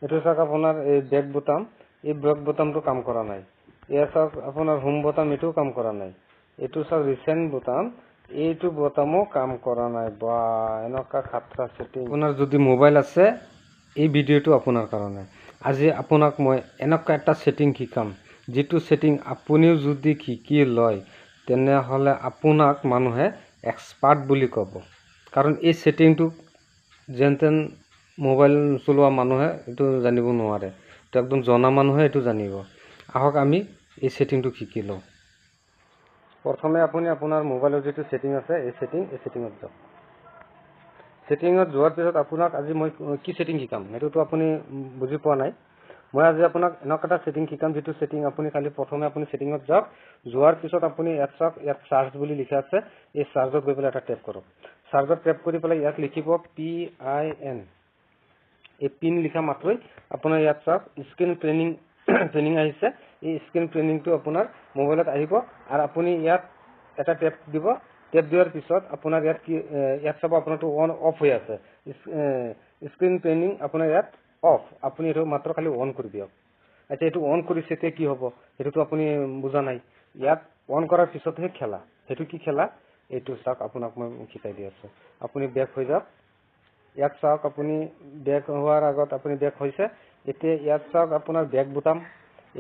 এইটো চাওক আপোনাৰ এই বেক বোতাম, এই বেক বোতামটো কাম কৰা নাই। এয়া চাওক আপোনাৰ হোম বোতাম, এইটোও কাম কৰা নাই। এইটো চাওক ৰিচেণ্ট বোতাম, এইটো বোতামো কাম কৰা নাই। বা এনেকুৱা খাতৰা সেটিং। আপোনাৰ যদি মোবাইল আছে এই ভিডিঅ'টো আপোনাৰ কাৰণে। আজি আপোনাক মই এনেকুৱা এটা সেটিং শিকাম, যিটো সেটিং আপুনিও যদি শিকি লয় তেনেহ'লে আপোনাক মানুহে এক্সপাৰ্ট বুলি ক'ব। কাৰণ এই সেটিংটো যেনতেন মোবাইল চলোৱা মানুহে এইটো জানিব নোৱাৰে, এইটো একদম জনা মানুহে এইটো জানিব। আহক আমি এই সেটিংটো শিকি লওঁ। প্ৰথমে আপুনি আপোনাৰ মোবাইলৰ যিটো সেটিং আছে এই সেটিঙত যাওক। সেটিঙত যোৱাৰ পিছত আপোনাক আজি মই কি সেটিং শিকাম সেইটোতো আপুনি বুজি পোৱা নাই। মই আজি আপোনাক এনেকুৱা এটা সেটিং শিকাম, যিটো সেটিং আপুনি খালি প্ৰথমে আপুনি সেটিঙত যাওক। যোৱাৰ পিছত আপুনি ইয়াত চাওক, ইয়াত চাৰ্জ বুলি লিখা আছে, এই চাৰ্জত গৈ পেলাই এটা টেপ কৰক। চাৰ্জত টেপ কৰি পেলাই ইয়াত লিখিব PIN। এই পিন লিখা মাত্ৰই আপোনাৰ ইয়াত চাওক স্ক্ৰীন ট্ৰেইনিং আহিছে। এই স্ক্ৰীন ট্ৰেইনিংটো আপোনাৰ মোবাইলত আহিব আৰু আপুনি ইয়াত এটা টেপ দিব। টেপ দিয়াৰ পিছত আপোনাৰ ইয়াত কি ইয়াত চাব আপোনাৰটো অন অফ হৈ আছে। স্ক্ৰীন ট্ৰেইনিং আপোনাৰ ইয়াত অফ, আপুনি এইটো মাত্ৰ খালি অন কৰি দিয়ক। আচ্ছা, এইটো অন কৰিছে এতিয়া কি হ'ব সেইটোতো আপুনি বুজা নাই। ইয়াত অন কৰাৰ পিছতহে খেলা। সেইটো কি খেলা এইটো চাওক, আপোনাক মই শিকাই দি আছোঁ। আপুনি বেক হৈ যাওক। ইয়াত চাওক আপুনি বেক হোৱাৰ আগত আপুনি বেক হৈছে। এতিয়া ইয়াত চাওক আপোনাৰ বেক বোতাম,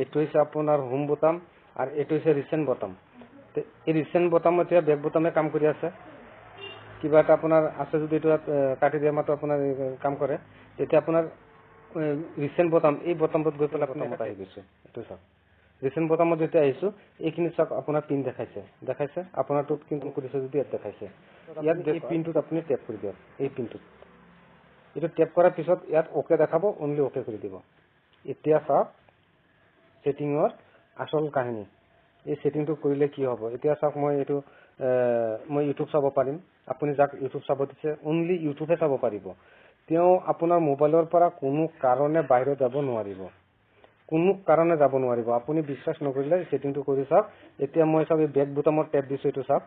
এইটো হৈছে আপোনাৰ হোম বোতাম আৰু এইটো হৈছে ৰিচেণ্ট বোতাম। এই ৰিচেণ্ট বোতামত এতিয়া বেক বোতামে কাম কৰি আছে। কিবা এটা আপোনাৰ আছে যদি এইটো কাটি দিয়া মাত্ৰ আপোনাৰ কাম কৰে। তেতিয়া আপোনাৰ ৰিচেণ্ট বোতাম, এই বোতামটোত গৈ পেলাই বোতামত আহি গৈছোঁ। এইটো চাওক ৰিচেণ্ট বোতামত যেতিয়া আহিছোঁ, এইখিনি চাওক আপোনাৰ পিন দেখাইছে আপোনাৰটোত কিন্তু কৰিছে যদি ইয়াত দেখাইছে। ইয়াত এই পিনটোত আপুনি টেপ কৰি দিয়ক। এই পিনটোত এইটো টেপ কৰাৰ পিছত ইয়াত অ'কে দেখাব, অনলি অ'কে কৰি দিব। এতিয়া চাওক সেটিঙৰ আচল কাহিনী। এই সেটিংটো কৰিলে কি হ'ব এতিয়া চাওক, মই ইউটিউব চাব পাৰিম। আপুনি যাক ইউটিউব চাব দিছে অনলি ইউটিউবহে চাব পাৰিব। তেওঁ আপোনাৰ মোবাইলৰ পৰা কোনো কাৰণে বাহিৰত যাব নোৱাৰিব, কোনো কাৰণে যাব নোৱাৰিব। আপুনি বিশ্বাস নকৰিলে সেটিংটো কৰি চাওক। এতিয়া মই চাওক এই বেক বোতামত টেপ দিছোঁ, এইটো চাওক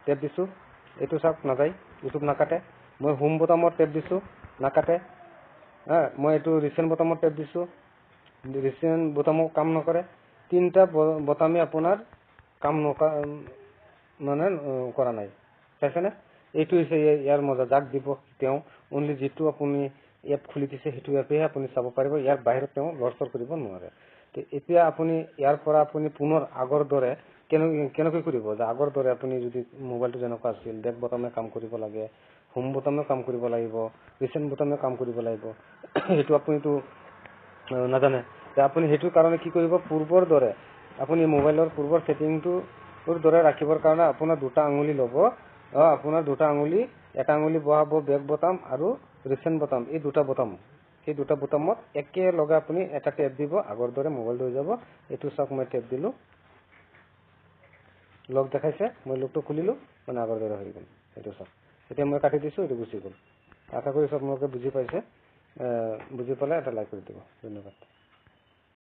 টেপ দিছোঁ, এইটো চাওক নাযায়, ইউটিউব নাকাটে। মই হোম বোতামত টেপ দিছোঁ, নাকাটে। মই এইটো ৰিচেণ্ট বোতামত টেপ দিছোঁ, ৰিচেণ্ট বোতামো কাম নকৰে। তিনিটা বোতামে আপোনাৰ কাম কৰা নাই, চাইছেনে? এইটো হৈছে ইয়াৰ মজা। যাক দিব তেওঁ অনলি যিটো আপুনি এপ খুলি দিছে সেইটো এপেহে আপুনি চাব পাৰিব। ইয়াৰ বাহিৰত তেওঁ লৰচৰ কৰিব নোৱাৰে। এতিয়া আপুনি ইয়াৰ পৰা আপুনি পুনৰ আগৰ দৰে কেনেকৈ কৰিব, যে আগৰ দৰে আপুনি যদি মোবাইলটো যেনেকুৱা আছিল বেক বোতামে কাম কৰিব লাগে, হোম বোতামেও কাম কৰিব লাগিব, ৰিচেণ্ট বোতামেও কাম কৰিব লাগিব, সেইটো আপুনিতো নাজানে। আপুনি সেইটোৰ কাৰণে কি কৰিব, পূৰ্বৰ দৰে আপুনি মোবাইলৰ পূৰ্বৰ সেটিংটোৰ দৰে ৰাখিবৰ কাৰণে আপোনাৰ দুটা আঙুলি ল'ব। আপোনাৰ দুটা আঙুলি, এটা আঙুলি বহাব বেক বোতাম আৰু ৰিচেণ্ট বোতাম, এই দুটা বোতামত একেলগে আপুনি এটা টেপ দিব। আগৰ দৰে মোবাইলটো হৈ যাব। এইটো চাওক মই টেপ দিলোঁ, লক দেখাইছে, মই লকটো খুলিলোঁ, মানে আগৰ দৰে হৈ গ'ল। এইটো চাওক এতিয়া মই কাটি দিছোঁ, এইটো গুচি গ'ল। আশা কৰি চব মোকে বুজি পাইছে। বুজি পালে এটা লাইক কৰি দিব। ধন্যবাদ।